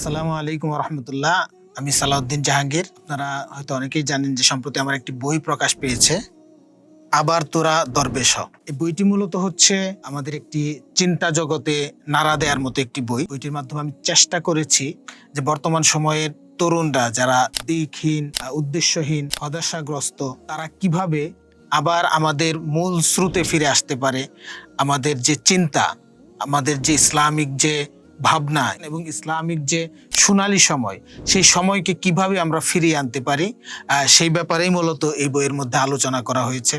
আসসালামু আলাইকুম রহমতুল্লাহ। আমি সালাউদ্দিন জাহাঙ্গীর। আপনারা হয়তো অনেকেই জানেন যে সম্প্রতি আমার একটি বই প্রকাশ পেয়েছে, আবার তোরা দরবেশ হ। এই বইটি মূলত হচ্ছে আমাদের একটি চিন্তা জগতে নাড়া দেওয়ার মতো একটি বই। বইটির মাধ্যমে আমি চেষ্টা করেছি যে বর্তমান সময়ের তরুণরা যারা দিকহীন, উদ্দেশ্যহীন, হতাশাগ্রস্ত, তারা কিভাবে আবার আমাদের মূল স্রোতে ফিরে আসতে পারে। আমাদের যে চিন্তা, আমাদের যে ইসলামিক যে ভাবনা এবং ইসলামিক যে সোনালী সময়, সেই সময়কে কিভাবে আমরা ফিরিয়ে আনতে পারি, সেই ব্যাপারেই মূলত এই বইয়ের মধ্যে আলোচনা করা হয়েছে।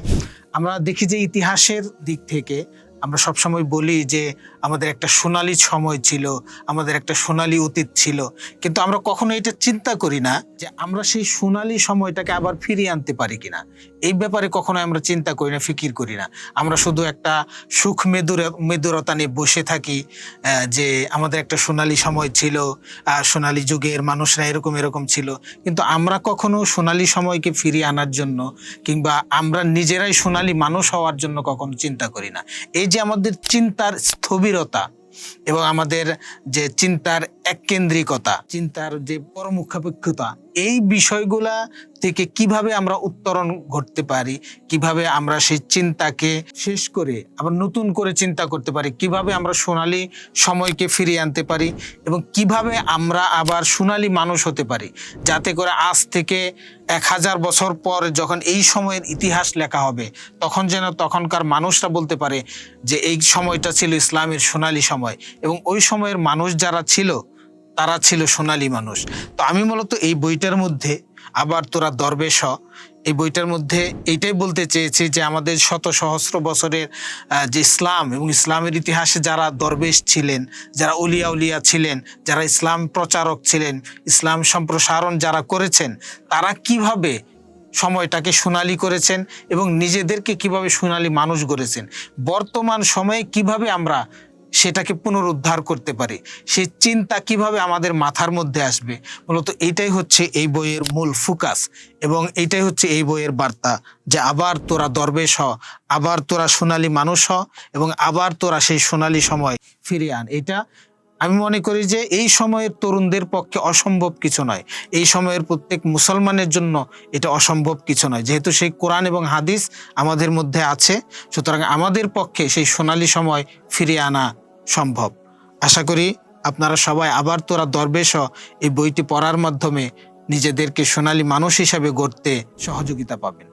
আমরা দেখি যে ইতিহাসের দিক থেকে আমরা সবসময় বলি যে আমাদের একটা সোনালী সময় ছিল, আমাদের একটা সোনালী অতীত ছিল, কিন্তু আমরা কখনো এটা চিন্তা করি না যে আমরা সেই সোনালী সময়টাকে আবার ফিরিয়ে আনতে পারি কিনা। এই ব্যাপারে কখনো আমরা চিন্তা করি না, ফিকির করি না। আমরা শুধু একটা সুখ মেদুরতা নিয়ে বসে থাকি যে আমাদের একটা সোনালী সময় ছিল, সোনালী যুগের মানুষরা এরকম এরকম ছিল, কিন্তু আমরা কখনো সোনালী সময়কে ফিরিয়ে আনার জন্য কিংবা আমরা নিজেরাই সোনালী মানুষ হওয়ার জন্য কখনো চিন্তা করি না। এই যে আমাদের চিন্তার স্থবিরতা এবং আমাদের যে চিন্তার এককেন্দ্রিকতা, চিন্তার যে পরমুখাপেক্ষতা, এই বিষয়গুলা থেকে কিভাবে আমরা উত্তরণ ঘটতে পারি, কিভাবে আমরা সেই চিন্তাকে শেষ করে আবার নতুন করে চিন্তা করতে পারি, কিভাবে আমরা সোনালী সময়কে ফিরিয়ে আনতে পারি এবং কিভাবে আমরা আবার সোনালী মানুষ হতে পারি, যাতে করে আজ থেকে 1000 বছর পর যখন এই সময়ের ইতিহাস লেখা হবে, তখন যেন তখনকার মানুষরা বলতে পারে যে এই সময়টা ছিল ইসলামের সোনালী সময় এবং ওই সময়ের মানুষ যারা ছিল তারা ছিল সোনালী মানুষ। তো আমি মূলত এই বইটার মধ্যে আবার তোরা দরবেশ হ, এই বইটার মধ্যে এইটাই বলতে চেয়েছি যে আমাদের শত সহস্র বছরের যে ইসলাম এবং ইসলামের ইতিহাসে যারা দরবেশ ছিলেন, যারা উলিয়া উলিয়া ছিলেন, যারা ইসলাম প্রচারক ছিলেন, ইসলাম সম্প্রসারণ যারা করেছেন, তারা কিভাবে সময়টাকে সোনালী করেছেন এবং নিজেদেরকে কিভাবে সোনালী মানুষ গড়েছেন। বর্তমান সময়ে কিভাবে আমরা সেটাকে পুনরুদ্ধার করতে পারি, সেই চিন্তা কিভাবে আমাদের মাথার মধ্যে আসবে, মূলত এইটাই হচ্ছে এই বইয়ের মূল ফোকাস এবং এইটাই হচ্ছে এই বইয়ের বার্তা যে আবার তোরা দরবেশ হ, আবার তোরা সোনালী মানুষ হ এবং আবার তোরা সেই সোনালী সময় ফিরিয়ে আন। এটা আমি মনে করি যে এই সময়ের তরুণদের পক্ষে অসম্ভব কিছু নয়, এই সময়ের প্রত্যেক মুসলমানের জন্য এটা অসম্ভব কিছু নয়, যেহেতু সেই কোরআন এবং হাদিস আমাদের মধ্যে আছে। সুতরাং আমাদের পক্ষে সেই সোনালী সময় ফিরিয়ে আনা সম্ভব। আশা করি আপনারা সবাই আবার তোরা দরবেশ হ এই বইটি পড়ার মাধ্যমে নিজেদেরকে সোনালী মানুষ হিসাবে গড়তে সহযোগিতা পাবেন।